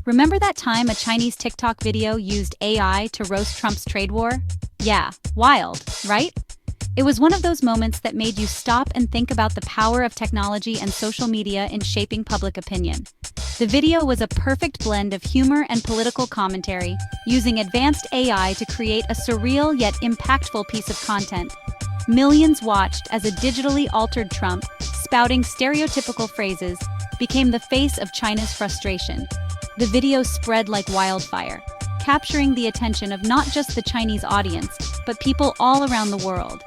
Remember that time a Chinese TikTok video used AI to roast Trump's trade war? Yeah, wild, right? It was one of those moments that made you stop and think about the power of technology and social media in shaping public opinion. The video was a perfect blend of humor and political commentary, using advanced AI to create a surreal yet impactful piece of content. Millions watched as a digitally altered Trump, spouting stereotypical phrases, became the face of China's frustration. The video spread like wildfire, capturing the attention of not just the Chinese audience, but people all around the world.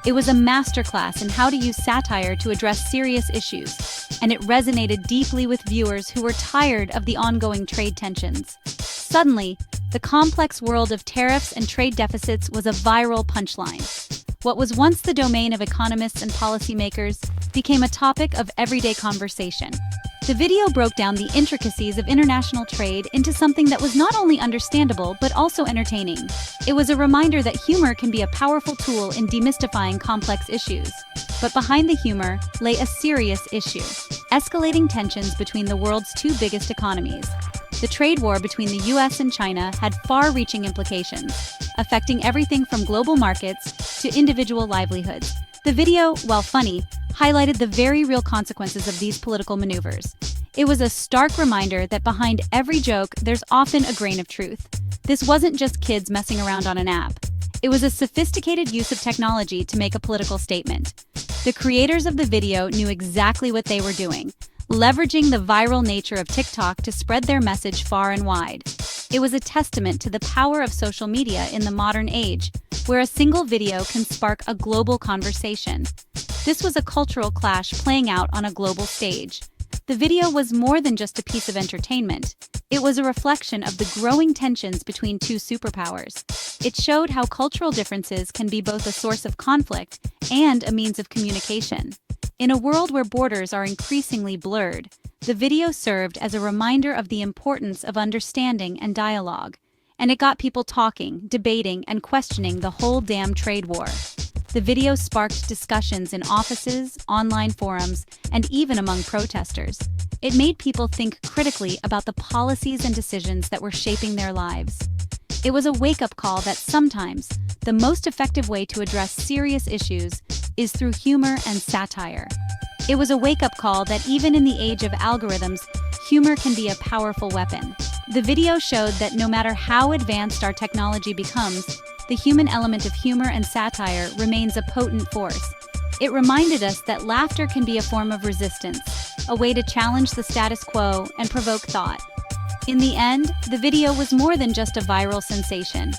It was a masterclass in how to use satire to address serious issues, and it resonated deeply with viewers who were tired of the ongoing trade tensions. Suddenly, the complex world of tariffs and trade deficits was a viral punchline. What was once the domain of economists and policymakers became a topic of everyday conversation. The video broke down the intricacies of international trade into something that was not only understandable but also entertaining. It was a reminder that humor can be a powerful tool in demystifying complex issues. But behind the humor lay a serious issue: escalating tensions between the world's two biggest economies. The trade war between the US and China had far-reaching implications, affecting everything from global markets to individual livelihoods. The video, while funny, highlighted the very real consequences of these political maneuvers. It was a stark reminder that behind every joke, there's often a grain of truth. This wasn't just kids messing around on an app. It was a sophisticated use of technology to make a political statement. The creators of the video knew exactly what they were doing, leveraging the viral nature of TikTok to spread their message far and wide. It was a testament to the power of social media in the modern age, where a single video can spark a global conversation. This was a cultural clash playing out on a global stage. The video was more than just a piece of entertainment. It was a reflection of the growing tensions between two superpowers. It showed how cultural differences can be both a source of conflict and a means of communication. In a world where borders are increasingly blurred, the video served as a reminder of the importance of understanding and dialogue. And it got people talking, debating, and questioning the whole damn trade war. The video sparked discussions in offices, online forums, and even among protesters. It made people think critically about the policies and decisions that were shaping their lives. It was a wake-up call that sometimes the most effective way to address serious issues is through humor and satire. It was a wake-up call that even in the age of algorithms, humor can be a powerful weapon. The video showed that no matter how advanced our technology becomes, the human element of humor and satire remains a potent force. It reminded us that laughter can be a form of resistance, a way to challenge the status quo and provoke thought. In the end, the video was more than just a viral sensation.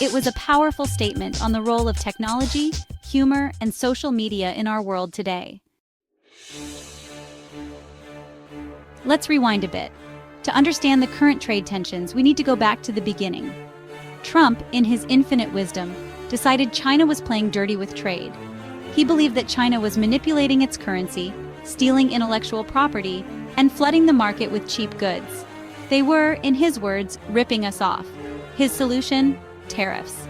It was a powerful statement on the role of technology, humor, and social media in our world today. Let's rewind a bit. To understand the current trade tensions, we need to go back to the beginning. Trump, in his infinite wisdom, decided China was playing dirty with trade. He believed that China was manipulating its currency, stealing intellectual property, and flooding the market with cheap goods. They were, in his words, ripping us off. His solution? Tariffs.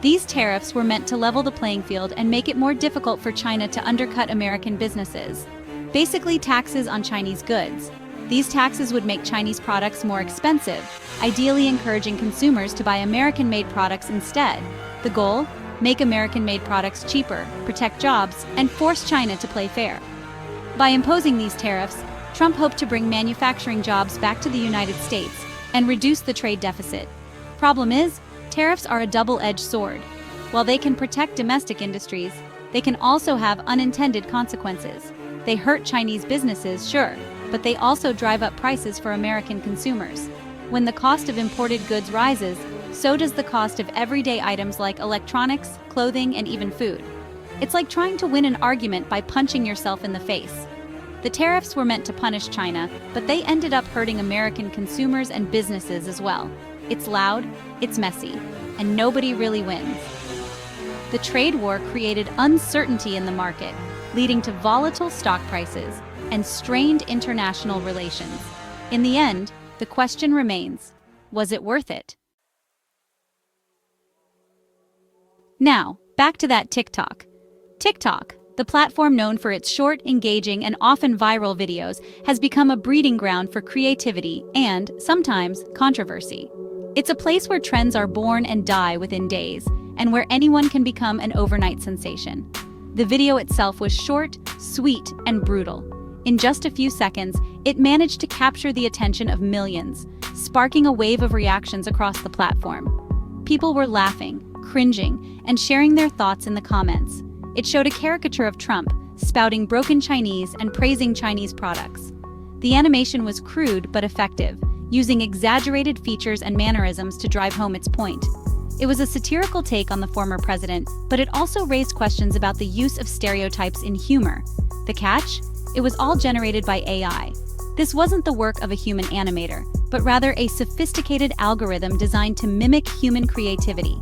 These tariffs were meant to level the playing field and make it more difficult for China to undercut American businesses. Basically, taxes on Chinese goods. These taxes would make Chinese products more expensive, ideally encouraging consumers to buy American-made products instead. The goal? Make American-made products cheaper, protect jobs, and force China to play fair. By imposing these tariffs, Trump hoped to bring manufacturing jobs back to the United States and reduce the trade deficit. Problem is, tariffs are a double-edged sword. While they can protect domestic industries, they can also have unintended consequences. They hurt Chinese businesses, sure, but they also drive up prices for American consumers. When the cost of imported goods rises, so does the cost of everyday items like electronics, clothing, and even food. It's like trying to win an argument by punching yourself in the face. The tariffs were meant to punish China, but they ended up hurting American consumers and businesses as well. It's loud, it's messy, and nobody really wins. The trade war created uncertainty in the market, leading to volatile stock prices and strained international relations. In the end, the question remains, was it worth it? Now, back to that TikTok. TikTok, The platform, known for its short, engaging, and often viral videos, has become a breeding ground for creativity and, sometimes, controversy. It's a place where trends are born and die within days, and where anyone can become an overnight sensation. The video itself was short, sweet, and brutal. In just a few seconds, it managed to capture the attention of millions, sparking a wave of reactions across the platform. People were laughing, cringing, and sharing their thoughts in the comments. It showed a caricature of Trump, spouting broken Chinese and praising Chinese products. The animation was crude but effective, using exaggerated features and mannerisms to drive home its point. It was a satirical take on the former president, but it also raised questions about the use of stereotypes in humor. The catch? It was all generated by AI. This wasn't the work of a human animator, but rather a sophisticated algorithm designed to mimic human creativity.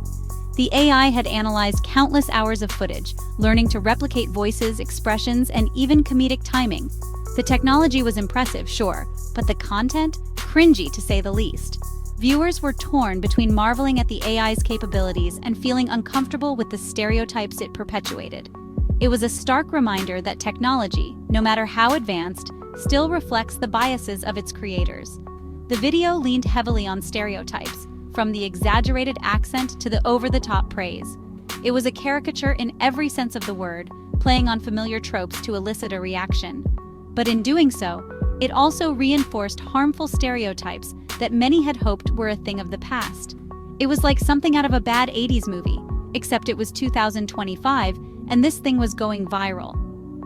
The AI had analyzed countless hours of footage, learning to replicate voices, expressions, and even comedic timing. The technology was impressive, sure, but the content? Cringy, to say the least. Viewers were torn between marveling at the AI's capabilities and feeling uncomfortable with the stereotypes it perpetuated. It was a stark reminder that technology, no matter how advanced, still reflects the biases of its creators. The video leaned heavily on stereotypes, from the exaggerated accent to the over-the-top praise. It was a caricature in every sense of the word, playing on familiar tropes to elicit a reaction. But in doing so, it also reinforced harmful stereotypes that many had hoped were a thing of the past. It was like something out of a bad 80s movie, except it was 2025, and this thing was going viral.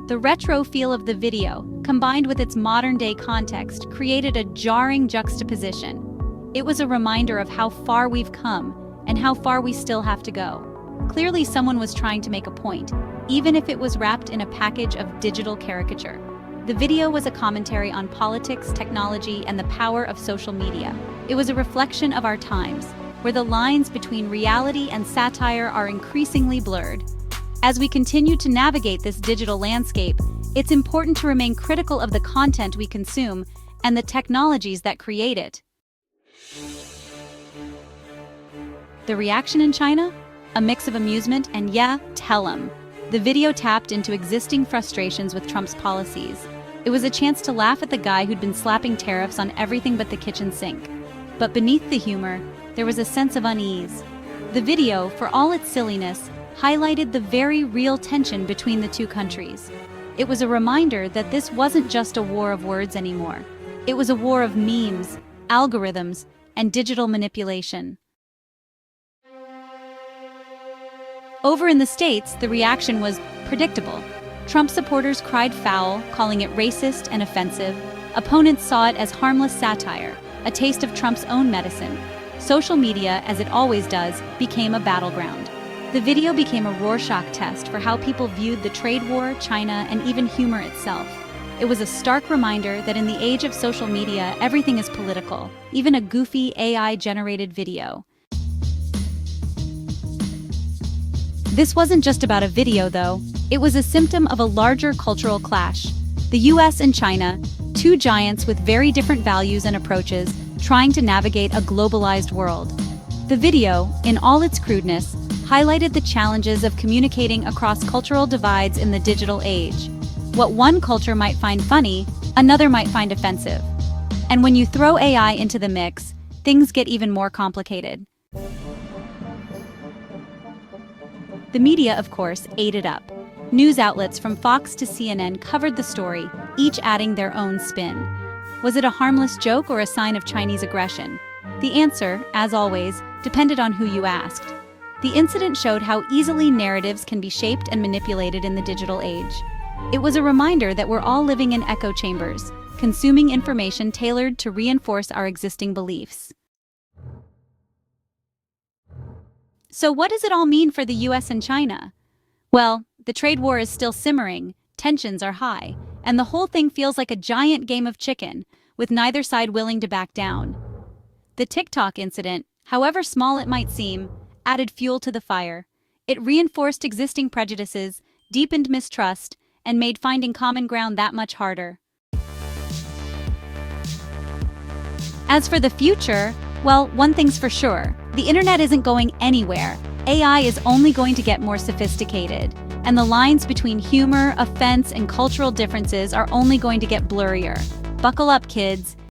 The retro feel of the video, combined with its modern-day context, created a jarring juxtaposition. It was a reminder of how far we've come and how far we still have to go. Clearly, someone was trying to make a point, even if it was wrapped in a package of digital caricature. The video was a commentary on politics, technology, and the power of social media. It was a reflection of our times, where the lines between reality and satire are increasingly blurred. As we continue to navigate this digital landscape, it's important to remain critical of the content we consume and the technologies that create it. The reaction in China? A mix of amusement and, yeah, tell 'em. The video tapped into existing frustrations with Trump's policies. It was a chance to laugh at the guy who'd been slapping tariffs on everything but the kitchen sink. But beneath the humor, there was a sense of unease. The video, for all its silliness, highlighted the very real tension between the two countries. It was a reminder that this wasn't just a war of words anymore. It was a war of memes, algorithms, and digital manipulation. Over in the States, the reaction was predictable. Trump supporters cried foul, calling it racist and offensive. Opponents saw it as harmless satire, a taste of Trump's own medicine. Social media, as it always does, became a battleground. The video became a Rorschach test for how people viewed the trade war, China, and even humor itself. It was a stark reminder that in the age of social media, everything is political, even a goofy AI-generated video. This wasn't just about a video, though. It was a symptom of a larger cultural clash. The US and China, two giants with very different values and approaches, trying to navigate a globalized world. The video, in all its crudeness, highlighted the challenges of communicating across cultural divides in the digital age. What one culture might find funny, another might find offensive. And when you throw AI into the mix, things get even more complicated. The media, of course, ate it up. News outlets from Fox to CNN covered the story, each adding their own spin. Was it a harmless joke or a sign of Chinese aggression? The answer, as always, depended on who you asked. The incident showed how easily narratives can be shaped and manipulated in the digital age. It was a reminder that we're all living in echo chambers, consuming information tailored to reinforce our existing beliefs. So what does it all mean for the US and China? Well, the trade war is still simmering, tensions are high, and the whole thing feels like a giant game of chicken, with neither side willing to back down. The TikTok incident, however small it might seem, added fuel to the fire. It reinforced existing prejudices, deepened mistrust, and made finding common ground that much harder. As for the future, well, one thing's for sure. The internet isn't going anywhere. AI is only going to get more sophisticated, and the lines between humor, offense, and cultural differences are only going to get blurrier. Buckle up, kids.